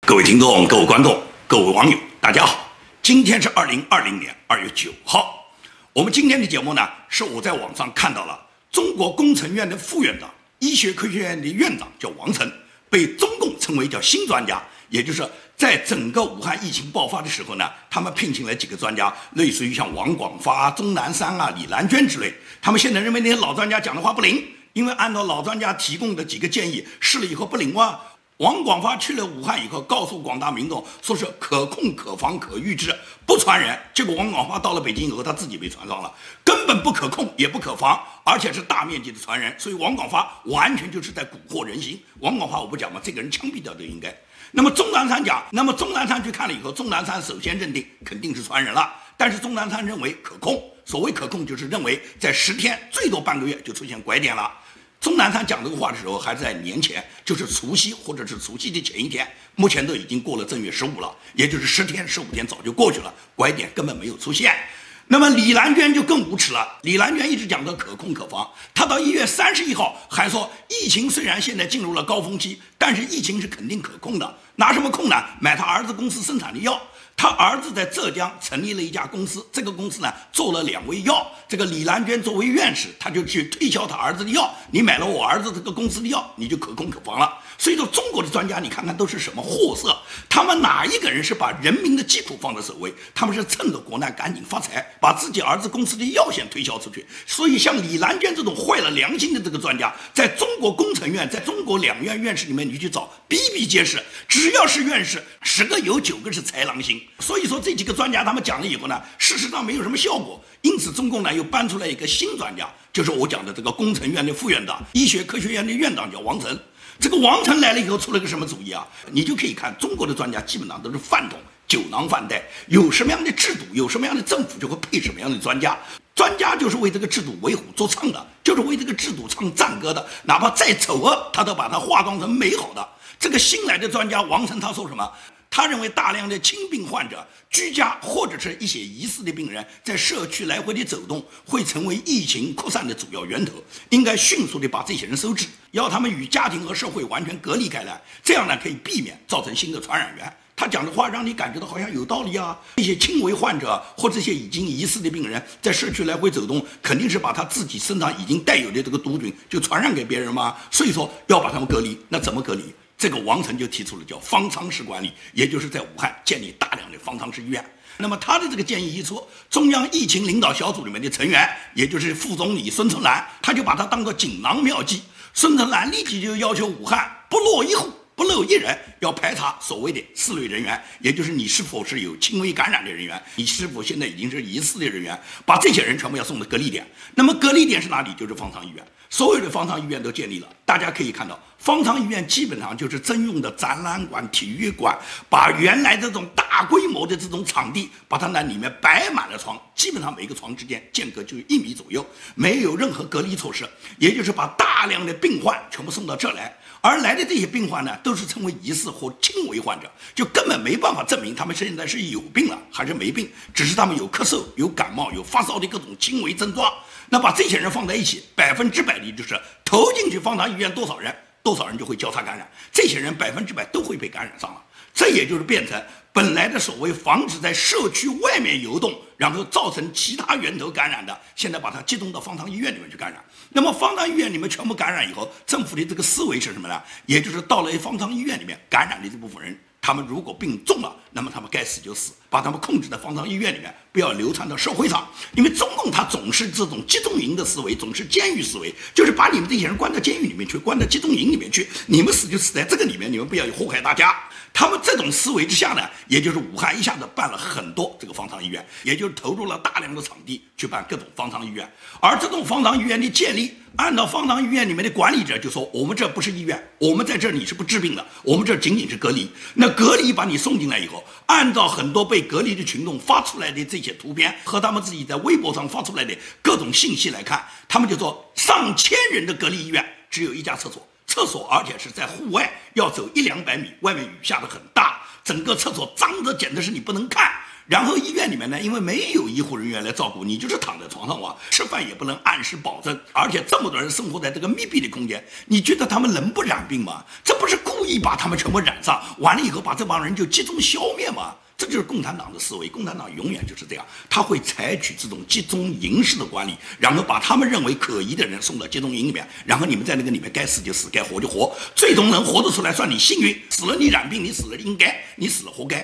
各位听众、各位观众、各位网友，大家好！今天是2020年2月9号。我们今天的节目呢，是我在网上看到了中国工程院的副院长、医学科学院的院长叫王晨，被中共称为叫新专家，也就是在整个武汉疫情爆发的时候呢，他们聘请了几个专家，类似于像王广发、钟南山啊、李兰娟之类。他们现在认为那些老专家讲的话不灵，因为按照老专家提供的几个建议试了以后不灵哇。王广发去了武汉以后，告诉广大民众说是可控、可防、可预知，不传染。结果王广发到了北京以后，他自己被传上了，根本不可控，也不可防，而且是大面积的传人。所以王广发完全就是在蛊惑人心。王广发我不讲嘛，这个人枪毙掉都应该。那么钟南山讲，那么钟南山去看了以后，钟南山首先认定肯定是传人了，但是钟南山认为可控。所谓可控，就是认为在10天最多半个月就出现拐点了。钟南山讲这个话的时候还是在年前，就是除夕或者是除夕的前一天，目前都已经过了正月15了，也就是10天15天早就过去了，拐点根本没有出现。那么李兰娟就更无耻了，李兰娟一直讲的可控可防，她到1月31号还说疫情虽然现在进入了高峰期，但是疫情是肯定可控的。拿什么控呢？买他儿子公司生产的药。他儿子在浙江成立了一家公司，这个公司呢做了2味药。这个李兰娟作为院士，他就去推销他儿子的药。你买了我儿子这个公司的药，你就可控可防了。所以说，中国的专家你看看都是什么货色？他们哪一个人是把人民的疾苦放在首位？他们是趁着国难赶紧发财，把自己儿子公司的药先推销出去。所以，像李兰娟这种坏了良心的这个专家，在中国工程院、在中国两院院士里面，你去找比比皆是。只要是院士，10个有9个是豺狼心。所以说这几个专家他们讲了以后呢，事实上没有什么效果，因此中共呢又搬出来一个新专家，就是我讲的这个工程院的副院长、医学科学院的院长叫王晨。这个王晨来了以后出了个什么主意啊？你就可以看中国的专家基本上都是饭桶、酒囊饭袋，有什么样的制度，有什么样的政府就会配什么样的专家。专家就是为这个制度为虎作伥的，就是为这个制度唱赞歌的，哪怕再丑恶，他都把它化妆成美好的。这个新来的专家王晨他说什么？他认为大量的轻病患者居家或者是一些疑似的病人在社区来回的走动，会成为疫情扩散的主要源头，应该迅速的把这些人收治，要他们与家庭和社会完全隔离开来，这样呢可以避免造成新的传染源。他讲的话让你感觉到好像有道理啊！这些轻微患者或这些已经疑似的病人在社区来回走动，肯定是把他自己身上已经带有的这个毒菌就传染给别人嘛，所以说要把他们隔离。那怎么隔离？这个王晨就提出了叫方舱式管理，也就是在武汉建立大量的方舱式医院。那么他的这个建议一出，中央疫情领导小组里面的成员，也就是副总理孙春兰，他就把它当作锦囊妙计。孙春兰立即就要求武汉不落一户，不漏一人，要排查所谓的4类人员，也就是你是否是有轻微感染的人员，你是否现在已经是疑似的人员，把这些人全部要送到隔离点。那么隔离点是哪里？就是方舱医院。所有的方舱医院都建立了，大家可以看到，方舱医院基本上就是征用的展览馆、体育馆，把原来这种大规模的这种场地，把它那里面摆满了床，基本上每个床之间间隔就1米左右，没有任何隔离措施，也就是把大量的病患全部送到这来。而来的这些病患呢，都是称为疑似或轻微患者，就根本没办法证明他们现在是有病了还是没病，只是他们有咳嗽、有感冒、有发烧的各种轻微症状。那把这些人放在一起，100%的就是投进去方舱医院多少人，多少人就会交叉感染，这些人100%都会被感染上了。这也就是变成本来的所谓防止在社区外面游动，然后造成其他源头感染的，现在把它集中到方舱医院里面去感染。那么方舱医院里面全部感染以后，政府的这个思维是什么呢？也就是到了方舱医院里面感染的这部分人，他们如果病重了，那么他们该死就死，把他们控制在方舱医院里面，不要流传到社会上。因为中共他总是这种集中营的思维，总是监狱思维，就是把你们这些人关到监狱里面去，关到集中营里面去，你们死就死在这个里面，你们不要祸害大家。他们这种思维之下呢，也就是武汉一下子办了很多这个方舱医院，也就是投入了大量的场地去办各种方舱医院。而这种方舱医院的建立，按照方舱医院里面的管理者就说，我们这不是医院，我们在这里是不治病的，我们这仅仅是隔离。那隔离把你送进来以后，按照很多被隔离的群众发出来的这些图片和他们自己在微博上发出来的各种信息来看，他们就说上千人的隔离医院只有1家厕所，厕所而且是在户外，要走100-200米，外面雨下得很大，整个厕所脏得简直是你不能看。然后医院里面呢，因为没有医护人员来照顾，你就是躺在床上吃饭也不能按时保证，而且这么多人生活在这个密闭的空间，你觉得他们能不染病吗？这不是故意把他们全部染上，完了以后把这帮人就集中消灭吗？这就是共产党的思维，共产党永远就是这样，他会采取这种集中营式的管理，然后把他们认为可疑的人送到集中营里面，然后你们在那个里面该死就死，该活就活，最终能活得出来算你幸运，死了你染病，你死了应该，你死了活该，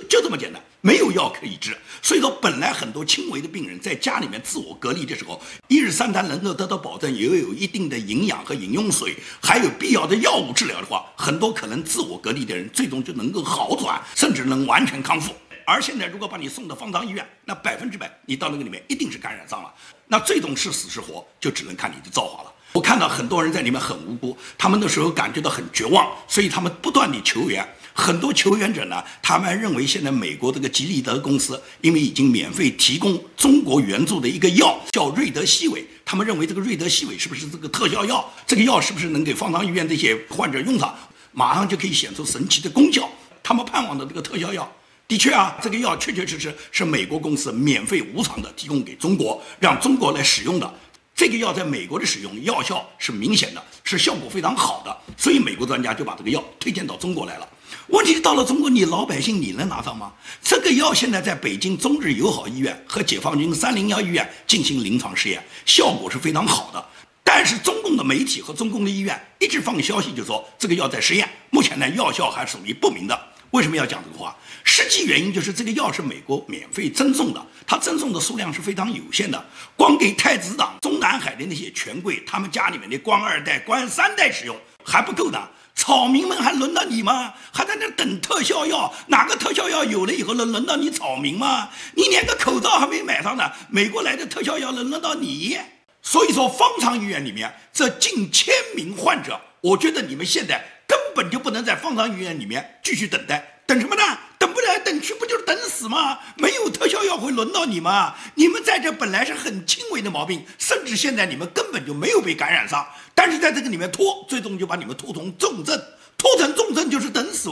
就这么简单。没有药可以治，所以说本来很多轻微的病人在家里面自我隔离的时候，一日三餐能够得到保证，也有一定的营养和饮用水，还有必要的药物治疗的话，很多可能自我隔离的人最终就能够好转，甚至能完全康复。而现在如果把你送到方舱医院，那100%你到那个里面一定是感染上了，那最终是死是活就只能看你的造化了。我看到很多人在里面很无辜，他们那时候感觉到很绝望，所以他们不断地求援。很多求援者呢，他们认为现在美国这个吉利德公司因为已经免费提供中国援助的一个药叫瑞德西韦，他们认为这个瑞德西韦是不是这个特效药，这个药是不是能给方舱医院这些患者用上，马上就可以显出神奇的功效。他们盼望的这个特效药的确这个药确确实实是美国公司免费无偿的提供给中国，让中国来使用的。这个药在美国的使用药效是明显的，是效果非常好的，所以美国专家就把这个药推荐到中国来了。问题是到了中国，你老百姓你能拿上吗？这个药现在在北京中日友好医院和解放军301医院进行临床试验，效果是非常好的。但是中共的媒体和中共的医院一直放消息，就说这个药在实验，目前呢药效还属于不明的。为什么要讲这个话？实际原因就是这个药是美国免费赠送的，它赠送的数量是非常有限的，光给太子党、中南海的那些权贵，他们家里面的官2代、官3代使用还不够的。草民们还轮到你吗？还在那等特效药？哪个特效药有了以后能轮到你草民吗？你连个口罩还没买上呢，美国来的特效药能轮到你？所以说方舱医院里面这近1000名患者，我觉得你们现在根本就不能在方舱医院里面继续等待，等什么呢？等不来等去不就是等死吗？没有特效药会轮到你吗？你们在这本来是很轻微的毛病，甚至现在你们根本就没有被感染上，但是在这个里面拖，最终就把你们拖成重症，拖成重症就是等死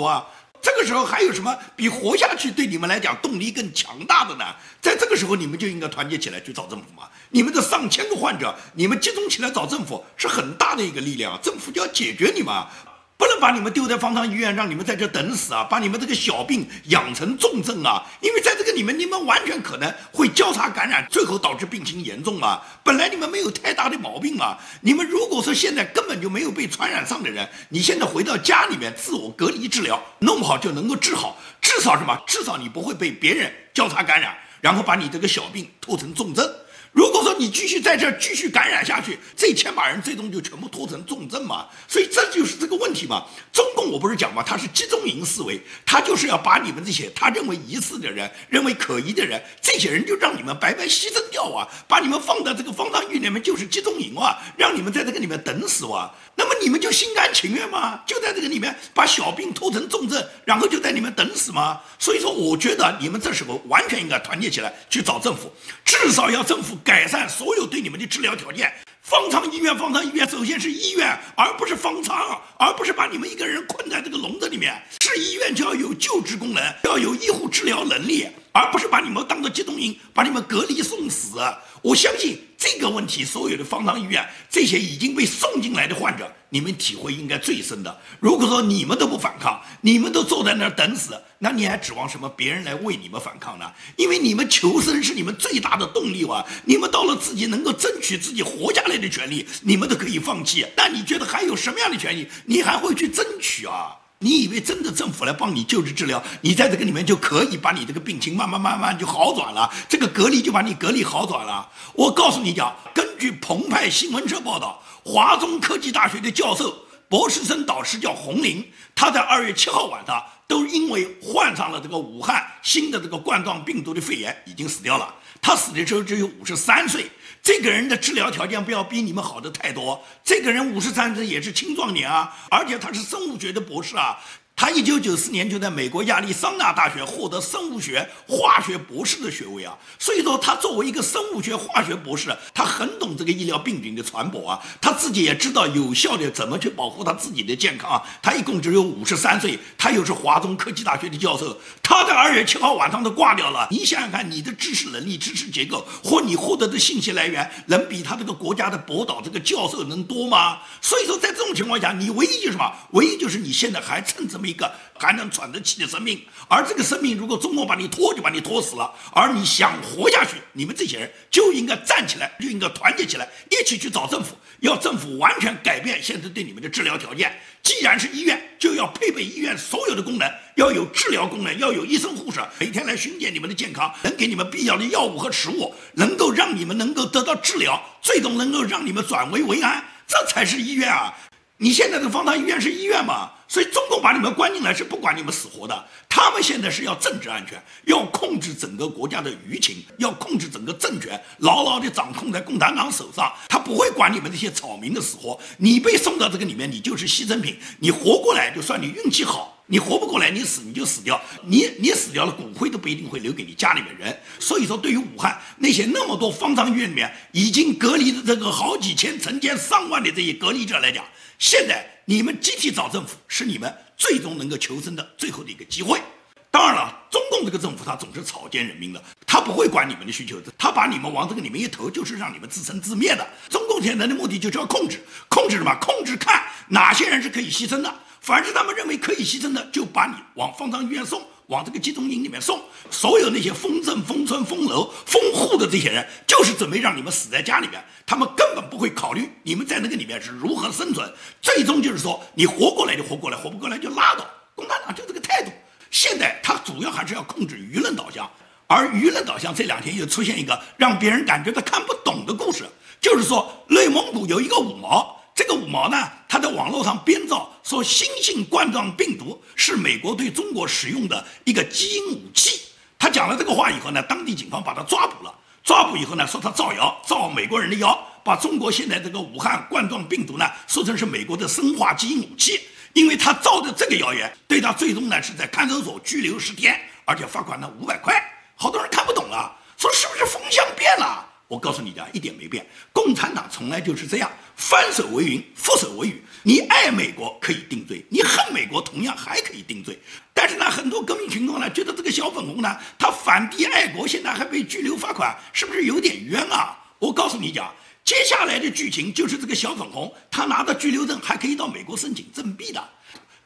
这个时候还有什么比活下去对你们来讲动力更强大的呢？在这个时候你们就应该团结起来去找政府嘛！你们的上千个患者，你们集中起来找政府是很大的一个力量，政府就要解决你们。不能把你们丢在方舱医院，让你们在这等死把你们这个小病养成重症因为在这个里面你们完全可能会交叉感染，最后导致病情严重本来你们没有太大的毛病你们如果说现在根本就没有被传染上的人，你现在回到家里面自我隔离治疗，弄不好就能够治好，至少什么？至少你不会被别人交叉感染，然后把你这个小病拖成重症。如果说你继续在这继续感染下去，这1000把人最终就全部拖成重症所以这就是这个问题中共我不是讲他是集中营思维，他就是要把你们这些他认为疑似的人、认为可疑的人，这些人就让你们白白牺牲掉把你们放到这个方舱医院里面就是集中营让你们在这个里面等死那么你们就心甘情愿吗？就在这个里面把小病拖成重症，然后就在里面等死吗？所以说我觉得你们这时候完全应该团结起来去找政府，至少要政府改善所有对你们的治疗条件。方舱医院首先是医院，而不是方舱，而不是把你们一个人困在这个笼子里面。是医院就要有救治功能，要有医护治疗能力，而不是把你们当作集中营，把你们隔离送死我相信这个问题，所有的方舱医院这些已经被送进来的患者，你们体会应该最深的。如果说你们都不反抗，你们都坐在那儿等死，那你还指望什么别人来为你们反抗呢？因为你们求生是你们最大的动力你们到了自己能够争取自己活下来的权利，你们都可以放弃。那你觉得还有什么样的权利你还会去争取你以为真的政府来帮你救治治疗，你在这个里面就可以把你这个病情慢慢就好转了，这个隔离就把你隔离好转了？我告诉你讲，根据澎湃新闻社报道，华中科技大学的教授博士生导师叫洪林，他在2月7号晚上都因为患上了这个武汉新的这个冠状病毒的肺炎已经死掉了。他死的时候只有53岁，这个人的治疗条件不要比你们好的太多。这个人53岁也是青壮年而且他是生物学的博士他1994年就在美国亚利桑那大学获得生物学、化学博士的学位啊，所以说他作为一个生物学、化学博士，他很懂这个医疗病菌的传播啊，他自己也知道有效的怎么去保护他自己的健康啊。他一共只有53岁，他又是华中科技大学的教授，他在2月7号晚上都挂掉了。你想想看，你的知识能力、知识结构或你获得的信息来源，能比他这个国家的博导这个教授能多吗？所以说，在这种情况下，你唯一就是什么？唯一就是你现在还趁这么一个还能喘得气的生命，而这个生命如果中共把你拖，就把你拖死了。而你想活下去，你们这些人就应该站起来，就应该团结起来，一起去找政府，要政府完全改变现在对你们的治疗条件。既然是医院，就要配备医院所有的功能，要有治疗功能，要有医生护士每天来巡检你们的健康，能给你们必要的药物和食物，能够让你们能够得到治疗，最终能够让你们转危为安，这才是医院啊！你现在的方舱医院是医院吗？所以中共把你们关进来是不管你们死活的，他们现在是要政治安全，要控制整个国家的舆情，要控制整个政权，牢牢地掌控在共产党手上，他不会管你们这些草民的死活。你被送到这个里面，你就是牺牲品，你活过来就算你运气好，你活不过来，你死你就死掉，你死掉了，骨灰都不一定会留给你家里面人。所以说，对于武汉那些那么多方舱医院里面已经隔离的这个好几千、成千上万的这些隔离者来讲，现在你们集体找政府是你们最终能够求生的最后的一个机会。当然了，中共这个政府他总是草菅人命的，他不会管你们的需求的，他把你们往这个里面一投，就是让你们自生自灭的。中共现在的目的就是要控制什么？控制看哪些人是可以牺牲的，凡是他们认为可以牺牲的，就把你往方舱医院送，往这个集中营里面送。所有那些封镇、封村、封楼、封户的这些人，就是准备让你们死在家里面，他们根本不会考虑你们在那个里面是如何生存。最终就是说，你活过来就活过来，活不过来就拉倒。共产党就这个态度。现在他主要还是要控制舆论导向，而舆论导向这2天又出现一个让别人感觉他看不懂的故事，就是说内蒙古有一个五毛，这个五毛呢，他在网络上编造说新型冠状病毒是美国对中国使用的一个基因武器。他讲了这个话以后呢，当地警方把他抓捕了，抓捕以后呢，说他造谣，造美国人的谣，把中国现在这个武汉冠状病毒呢说成是美国的生化基因武器。因为他造的这个谣言，对他最终呢是在看守所拘留10天，而且罚款呢500块。好多人看不懂了，说是不是风向变了？我告诉你讲，一点没变。共产党从来就是这样，翻手为云，覆手为雨。你爱美国可以定罪，你恨美国同样还可以定罪。但是呢，很多革命群众呢觉得这个小粉红呢，他反帝爱国，现在还被拘留罚款，是不是有点冤啊？我告诉你讲。接下来的剧情就是这个小粉红，他拿到居留证还可以到美国申请政币的，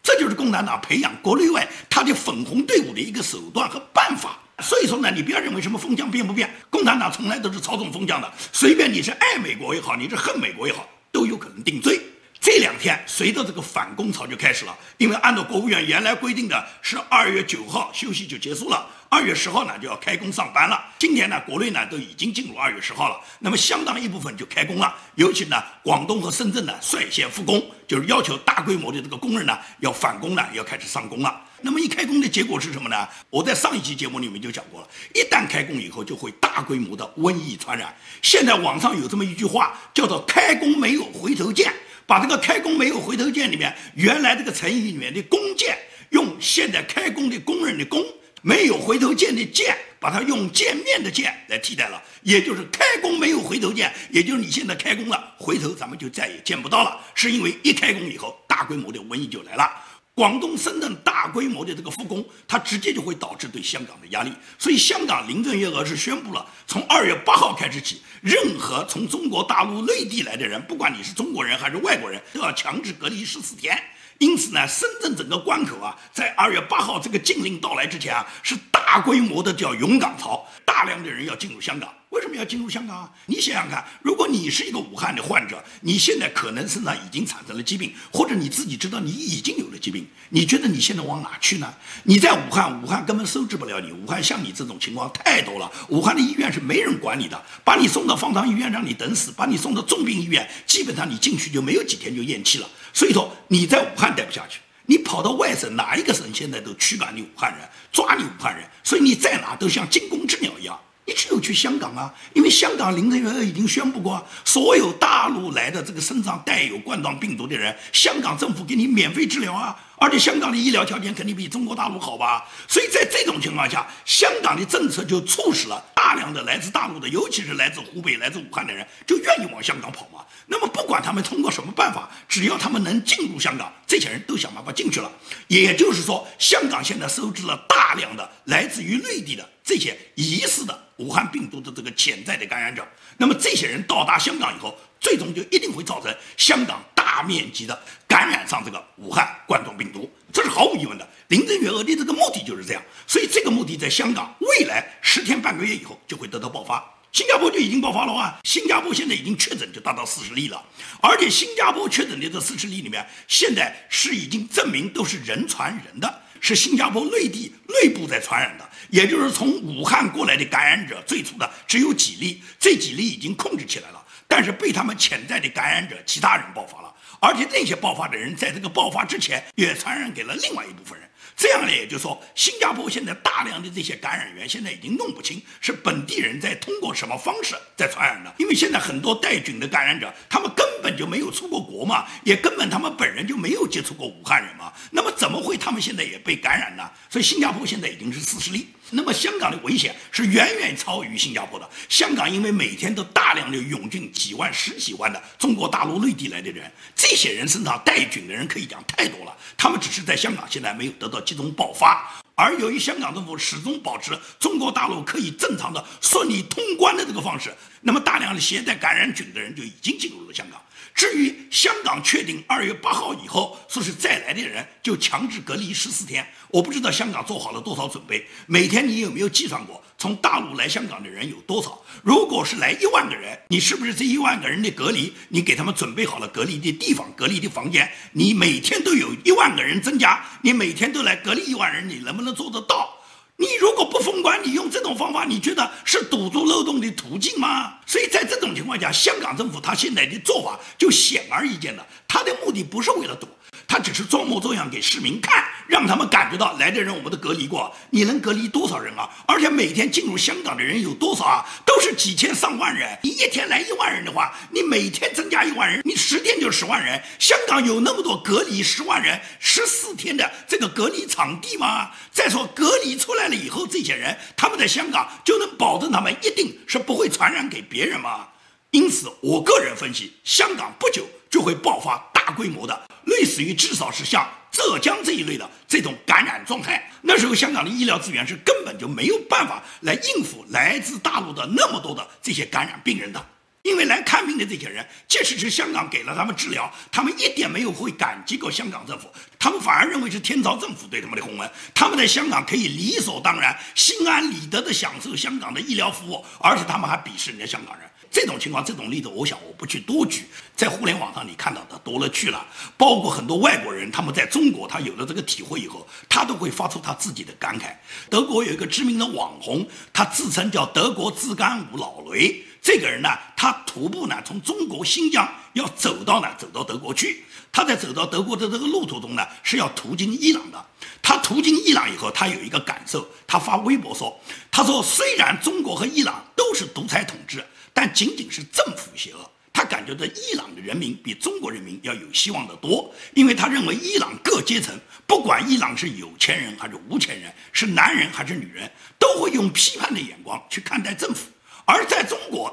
这就是共产党培养国内外他的粉红队伍的一个手段和办法。所以说呢，你不要认为什么风向变不变，共产党从来都是操纵风向的，随便你是爱美国也好，你是恨美国也好，都有可能定罪。这2天随着这个反攻潮就开始了，因为按照国务院原来规定的是2月9号休息就结束了，2月10号呢就要开工上班了。今天呢，国内呢都已经进入2月10号了，那么相当一部分就开工了，尤其呢广东和深圳呢率先复工，就是要求大规模的这个工人呢要返工了，要开始上工了。那么一开工的结果是什么呢？我在上一期节目里面就讲过了，一旦开工以后就会大规模的瘟疫传染。现在网上有这么一句话叫做开工没有回头箭，把这个开工没有回头箭里面原来这个成语里面的弓箭，用现在开工的工人的工，没有回头箭的箭，把它用见面的见来替代了，也就是开工没有回头箭，也就是你现在开工了，回头咱们就再也见不到了，是因为一开工以后大规模的瘟疫就来了。广东、深圳大规模的这个复工，它直接就会导致对香港的压力。所以香港林郑月娥是宣布了，从2月8号开始起，任何从中国大陆内地来的人，不管你是中国人还是外国人，都要强制隔离14天。因此呢，深圳整个关口啊，在2月8号这个禁令到来之前啊，是大规模的叫涌港潮，大量的人要进入香港。为什么要进入香港啊？你想想看，如果你是一个武汉的患者，你现在可能身上已经产生了疾病，或者你自己知道你已经有了疾病，你觉得你现在往哪去呢？你在武汉根本收治不了你，武汉像你这种情况太多了，武汉的医院是没人管你的，把你送到方舱医院让你等死，把你送到重病医院，基本上你进去就没有几天就咽气了。所以说你在武汉待不下去，你跑到外省，哪一个省现在都驱赶你武汉人，抓你武汉人，所以你在哪都像惊弓之鸟一样。你只有去香港啊，因为香港林郑月娥已经宣布过，所有大陆来的这个身上带有冠状病毒的人，香港政府给你免费治疗啊，而且香港的医疗条件肯定比中国大陆好吧。所以在这种情况下，香港的政策就促使了大量的来自大陆的，尤其是来自湖北、来自武汉的人，就愿意往香港跑嘛。那么不管他们通过什么办法，只要他们能进入香港，这些人都想办法进去了。也就是说，香港现在收治了大量的来自于内地的这些疑似的武汉病毒的这个潜在的感染者。那么这些人到达香港以后，最终就一定会造成香港大面积的感染上这个武汉冠状病毒，这是毫无疑问的。林郑月娥的这个目的就是这样，所以这个目的在香港未来10天半个月以后就会得到爆发。新加坡就已经爆发了啊！新加坡现在已经确诊就达到40例了，而且新加坡确诊的这40例里面，现在是已经证明都是人传人的，是新加坡内地内部在传染的，也就是从武汉过来的感染者，最初的只有几例，这几例已经控制起来了，但是被他们潜在的感染者其他人爆发了，而且那些爆发的人在这个爆发之前也传染给了另外一部分人。这样呢，也就是说，新加坡现在大量的这些感染源现在已经弄不清是本地人在通过什么方式在传染的，因为现在很多带菌的感染者，他们根本就没有出过国嘛，也根本他们本人就没有接触过武汉人嘛，那么怎么会他们现在也被感染呢？所以新加坡现在已经是40例。那么香港的危险是远远超于新加坡的。香港因为每天都大量的涌进几万、10几万的中国大陆内地来的人，这些人身上带菌的人可以讲太多了，他们只是在香港现在没有得到集中爆发。而由于香港政府始终保持中国大陆可以正常的顺利通关的这个方式，那么大量的携带感染菌的人就已经进入了香港。至于香港确定2月8号以后说是再来的人就强制隔离14天，我不知道香港做好了多少准备。每天你有没有计算过从大陆来香港的人有多少？如果是来1万个人，你是不是这1万个人的隔离，你给他们准备好了隔离的地方、隔离的房间？你每天都有1万个人增加，你每天都来隔离1万人，你能不能做得到？你如果不封关，你用这种方法，你觉得是堵住漏洞的途径吗？所以在这种情况下，香港政府他现在的做法就显而易见了，他的目的不是为了堵，他只是装模作样给市民看，让他们感觉到来的人我们都隔离过，你能隔离多少人啊？而且每天进入香港的人有多少啊？都是几千上万人，你一天来1万人的话，你每天增加1万人，你10天就10万人。香港有那么多隔离10万人14天的这个隔离场地吗？再说隔离出来了以后，这些人他们在香港就能保证他们一定是不会传染给别人吗？因此我个人分析，香港不久就会爆发大规模的类似于至少是像浙江这一类的这种感染状态。那时候香港的医疗资源是根本就没有办法来应付来自大陆的那么多的这些感染病人的。因为来看病的这些人，即使是香港给了他们治疗，他们一点没有会感激过香港政府，他们反而认为是天朝政府对他们的洪恩，他们在香港可以理所当然、心安理得地享受香港的医疗服务，而且他们还鄙视人家香港人。这种情况、这种例子，我想我不去多举，在互联网上你看到的多了去了。包括很多外国人，他们在中国他有了这个体会以后，他都会发出他自己的感慨。德国有一个知名的网红，他自称叫德国自干五老雷。这个人呢，他徒步呢从中国新疆要走到德国去。他在走到德国的这个路途中呢，是要途经伊朗的。他途经伊朗以后，他有一个感受，他发微博说，他说虽然中国和伊朗都是独裁统治，但仅仅是政府邪恶。他感觉到伊朗的人民比中国人民要有希望的多，因为他认为伊朗各阶层，不管伊朗是有钱人还是无钱人，是男人还是女人，都会用批判的眼光去看待政府。而在中国，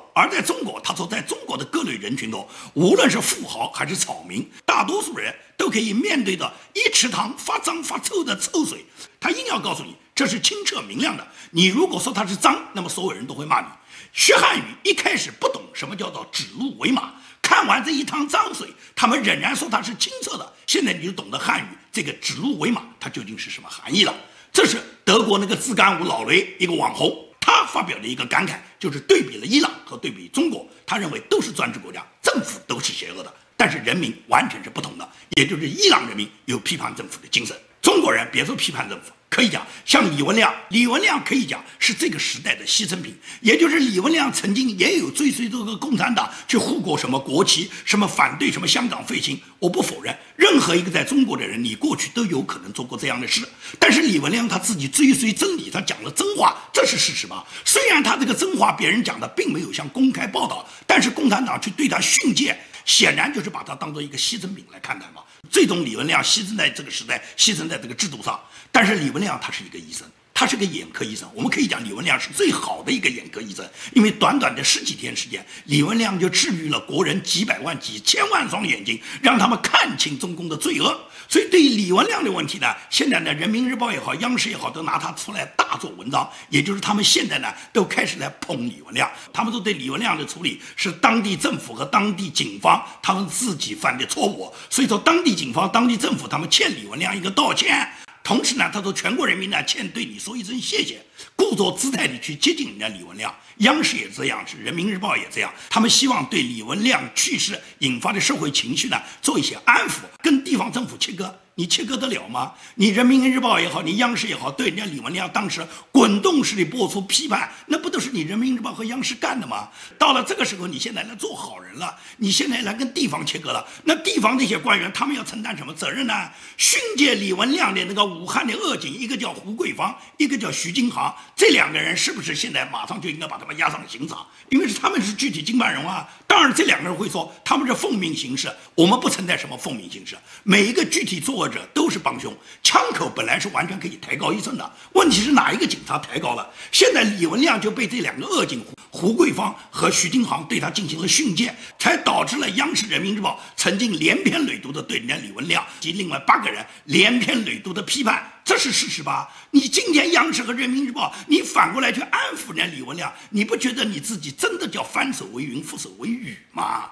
他说，在中国的各类人群中，无论是富豪还是草民，大多数人都可以面对着一池塘发脏发臭的臭水，他硬要告诉你这是清澈明亮的。你如果说它是脏，那么所有人都会骂你。学汉语一开始不懂什么叫做指鹿为马，看完这一塘脏水，他们仍然说它是清澈的。现在你就懂得汉语这个指鹿为马它究竟是什么含义了。这是德国那个自干五老雷一个网红，他发表的一个感慨，就是对比了伊朗和对比中国，他认为都是专制国家，政府都是邪恶的，但是人民完全是不同的，也就是伊朗人民有批判政府的精神，中国人别说批判政府，可以讲，像李文亮可以讲是这个时代的牺牲品，也就是李文亮曾经也有追随这个共产党去护过什么国旗，什么反对什么香港废青，我不否认，任何一个在中国的人，你过去都有可能做过这样的事。但是李文亮他自己追随真理，他讲了真话，这是事实吧？虽然他这个真话别人讲的并没有像公开报道，但是共产党去对他训诫，显然就是把他当做一个牺牲品来看待嘛。最终李文亮牺牲在这个时代，牺牲在这个制度上。但是李文亮他是一个医生，他是个眼科医生，我们可以讲李文亮是最好的一个眼科医生，因为短短的十几天时间，李文亮就治愈了国人几百万、几千万双眼睛，让他们看清中共的罪恶。所以对于李文亮的问题呢，现在呢，人民日报也好，央视也好，都拿他出来大做文章，也就是他们现在呢都开始来捧李文亮，他们都对李文亮的处理是当地政府和当地警方他们自己犯的错误，所以说当地警方、当地政府他们欠李文亮一个道歉。同时呢，他说全国人民呢欠对你说一声谢谢，故作姿态地去接近人家李文亮。央视也这样，是人民日报也这样，他们希望对李文亮去世引发的社会情绪呢做一些安抚，跟地方政府切割。你切割得了吗？你人民日报也好，你央视也好，对人家李文亮当时滚动式的播出批判，那不都是你人民日报和央视干的吗？到了这个时候，你现在来做好人了，你现在来跟地方切割了，那地方那些官员他们要承担什么责任呢？训诫李文亮的那个武汉的恶警，一个叫胡桂芳，一个叫徐金航，这两个人是不是现在马上就应该把他们押上刑场？因为他们是具体经办人啊。当然，这两个人会说他们是奉命行事，我们不存在什么奉命行事，每一个具体作恶者都是帮凶，枪口本来是完全可以抬高一寸的，问题是哪一个警察抬高了？现在李文亮就被这两个恶警胡桂芳和徐金航对他进行了训诫，才导致了央视人民日报曾经连篇累牍的对人家李文亮及另外8个人连篇累牍的批判，这是事实吧？你今天央视和人民日报，你反过来去安抚人家李文亮，你不觉得你自己真的叫翻手为云，覆手为雨吗？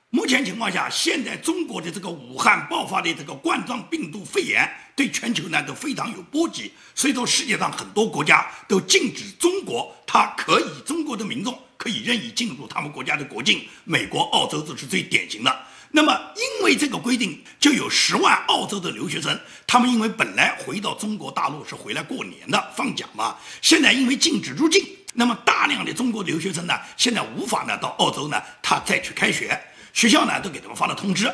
目前情况下，现在中国的这个武汉爆发的这个冠状病毒肺炎，对全球呢都非常有波及，所以说世界上很多国家都禁止中国，中国的民众可以任意进入他们国家的国境，美国、澳洲这是最典型的。那么因为这个规定，就有10万澳洲的留学生，他们因为本来回到中国大陆是回来过年的放假嘛，现在因为禁止入境，那么大量的中国留学生呢，现在无法呢到澳洲呢他再去开学，学校呢都给他们发了通知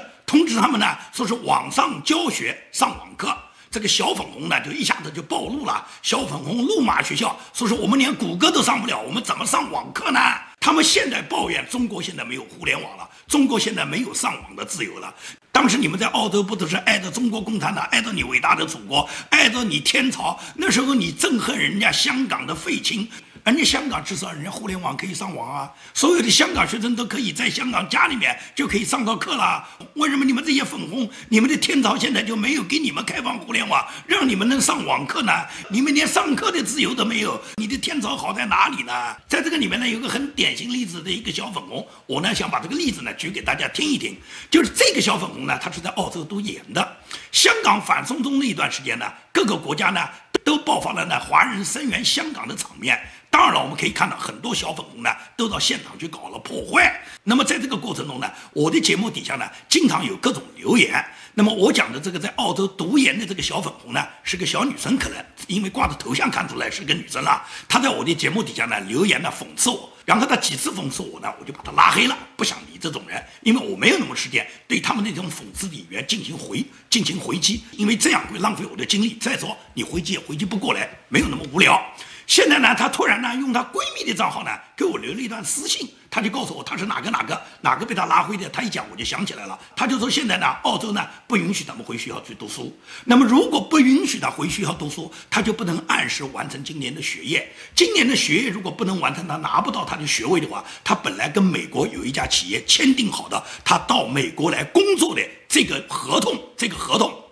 他们呢说是网上教学上网课。这个小粉红呢就一下子就暴露了，小粉红怒骂学校，说是我们连谷歌都上不了，我们怎么上网课呢？他们现在抱怨中国现在没有互联网了，中国现在没有上网的自由了。当时你们在澳洲不都是爱着中国共产党，爱着你伟大的祖国，爱着你天朝，那时候你憎恨人家香港的废青，人家香港至少人家互联网可以上网啊，所有的香港学生都可以在香港家里面就可以上到课了。为什么你们这些粉红，你们的天朝现在就没有给你们开放互联网，让你们能上网课呢？你们连上课的自由都没有，你的天朝好在哪里呢？在这个里面呢，有个很典型例子的一个小粉红，我呢想把这个例子呢举给大家听一听。就是这个小粉红呢，他是在澳洲读研的。香港反送中那一段时间呢，各个国家呢都爆发了呢华人声援香港的场面。当然了，我们可以看到很多小粉红呢都到现场去搞了破坏。那么在这个过程中呢，我的节目底下呢经常有各种留言。那么我讲的这个在澳洲读研的这个小粉红呢是个小女生，可能因为挂着头像看出来是个女生了。她在我的节目底下呢留言呢讽刺我，然后她几次讽刺我呢，我就把她拉黑了，不想理这种人，因为我没有那么时间对他们那种讽刺的语言进行回击，因为这样会浪费我的精力。再说你回击也回击不过来，没有那么无聊。现在呢，她突然呢用她闺蜜的账号呢给我留了一段私信，她就告诉我她是哪个被她拉黑的。她一讲我就想起来了，她就说现在呢澳洲呢不允许他们回学校去读书，那么如果不允许她回学校读书，她就不能按时完成今年的学业。今年的学业如果不能完成，她拿不到她的学位的话，她本来跟美国有一家企业签订好的她到美国来工作的这个合同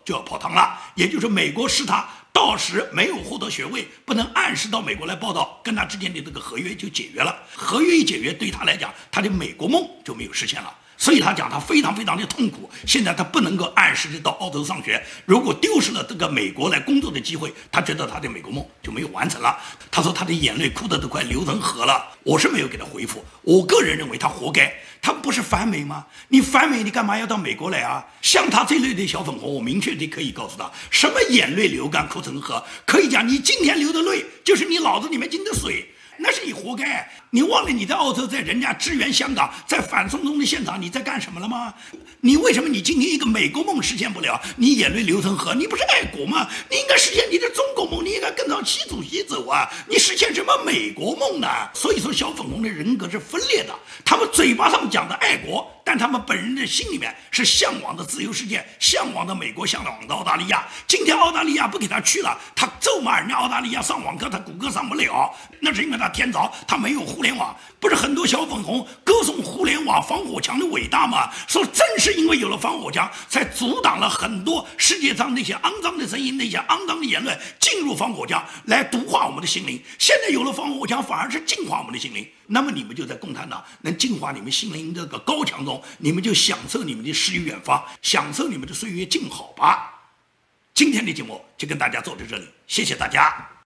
就要泡汤了，也就是美国是她到时没有获得学位，不能按时到美国来报道，跟他之间的这个合约就解约了。合约一解约，对他来讲，他的美国梦就没有实现了。所以他讲他非常非常的痛苦。现在他不能够按时的到澳洲上学，如果丢失了这个美国来工作的机会，他觉得他的美国梦就没有完成了。他说他的眼泪哭得都快流成河了。我是没有给他回复，我个人认为他活该。他不是反美吗？你反美，你干嘛要到美国来啊？像他这类的小粉红，我明确的可以告诉他，什么眼泪流干哭成河，可以讲你今天流的泪，就是你脑子里面进的水。那是你活该！你忘了你在澳洲，在人家支援香港，在反送中的现场，你在干什么了吗？你为什么你今天一个美国梦实现不了，你眼泪流成河？你不是爱国吗？你应该实现你的中国梦，你应该跟上习主席走啊！你实现什么美国梦呢？所以说，小粉红的人格是分裂的，他们嘴巴上讲的爱国，但他们本人的心里面是向往的自由世界，向往的美国，向往的澳大利亚。今天澳大利亚不给他去了，他咒骂人家澳大利亚上网课，他谷歌上不了，那是因为他天朝他没有互联网。不是很多小粉红歌颂互联网防火墙的伟大吗？说正是因为有了防火墙，才阻挡了很多世界上那些肮脏的声音，那些肮脏的言论进入防火墙，来毒化我们的心灵。现在有了防火墙，反而是净化我们的心灵。那么你们就在共产党能净化你们心灵这个高墙中，你们就享受你们的诗与远方，享受你们的岁月静好吧。今天的节目就跟大家做到这里，谢谢大家。